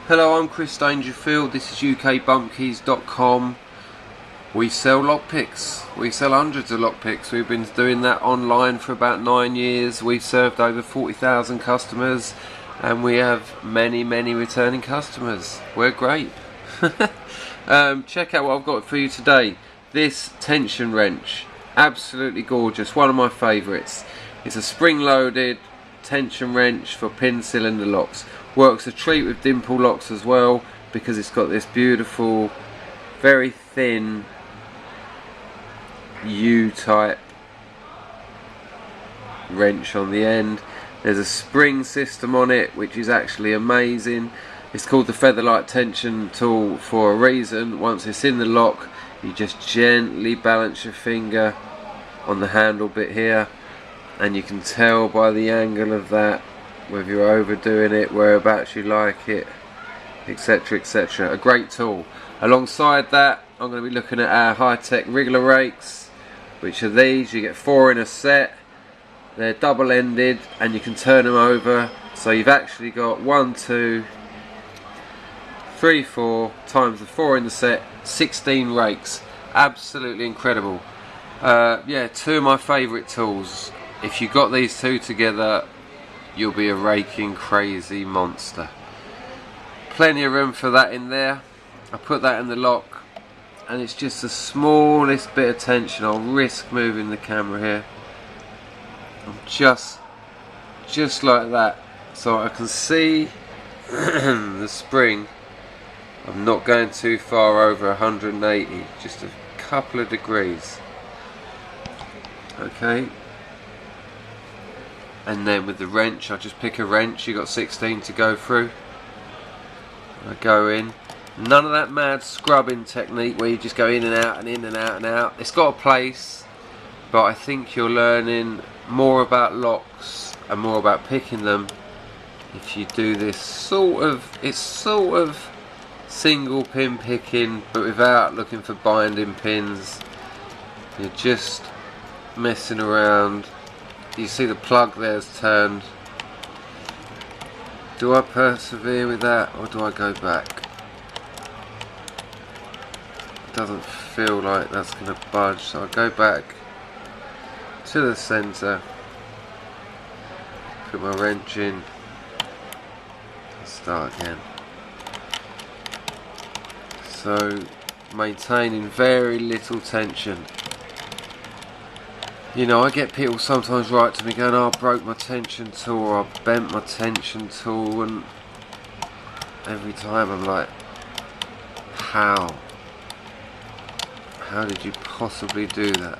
Hello, I'm Chris Dangerfield. This is UKBumpKeys.com. We sell lockpicks. We sell hundreds of lockpicks. We've been doing that online for about 9 years. We've served over 40,000 customers and we have many returning customers. We're great. Check out what I've got for you today. This tension wrench, absolutely gorgeous, one of my favourites. It's a spring-loaded tension wrench for pin cylinder locks. Works a treat with dimple locks as well, because it's got this beautiful, very thin U-type wrench on the end. There's a spring system on it which is actually amazing. It's called the feather-light tension tool for a reason. Once it's in the lock, you just gently balance your finger on the handle bit here, and you can tell by the angle of that whether you're overdoing it, whereabouts you like it, etc, etc. A great tool. Alongside that, I'm going to be looking at our Tech Wriggler Rakes, which are these. You get 4 in a set. They're double-ended and you can turn them over, so you've actually got 1, 2, 3, 4 times the 4 in the set, 16 rakes. Absolutely incredible. Yeah, 2 of my favourite tools. If you got these 2 together, you'll be a raking crazy monster. Plenty of room for that in there. I put that in the lock and it's just the smallest bit of tension. I'll risk moving the camera here. Just like that, so I can see the spring. I'm not going too far over 180, just a couple of degrees. Okay. And then with the wrench, I just pick a wrench. You got 16 to go through. I go in. None of that mad scrubbing technique where you just go in and out and in and out and out. It's got a place, but I think you're learning more about locks and more about picking them if you do this it's sort of single pin picking, but without looking for binding pins. You're just messing around. You see the plug there's turned. Do I persevere with that or do I go back? It doesn't feel like that's going to budge, so I go back to the centre, put my wrench in and start again. So maintaining very little tension. You know, I get people sometimes write to me going, oh, I broke my tension tool or I bent my tension tool, and every time I'm like, how did you possibly do that?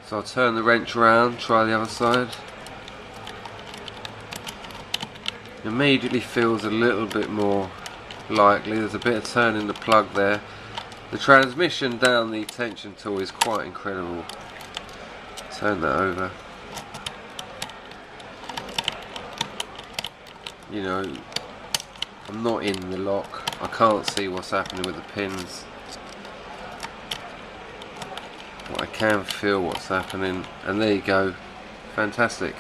So I'll turn the wrench around, try the other side. Immediately feels a little bit more likely. There's a bit of turn in the plug there. The transmission down the tension tool is quite incredible. Turn that over. You know, I'm not in the lock. I can't see what's happening with the pins. But I can feel what's happening, and there you go. Fantastic.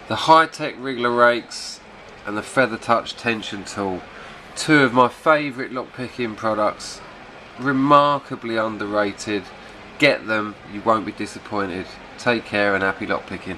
The Tech Wriggler Rakes and the Feather Touch tension tool, 2 of my favourite lockpicking products. Remarkably underrated. Get them, you won't be disappointed. Take care and happy lockpicking.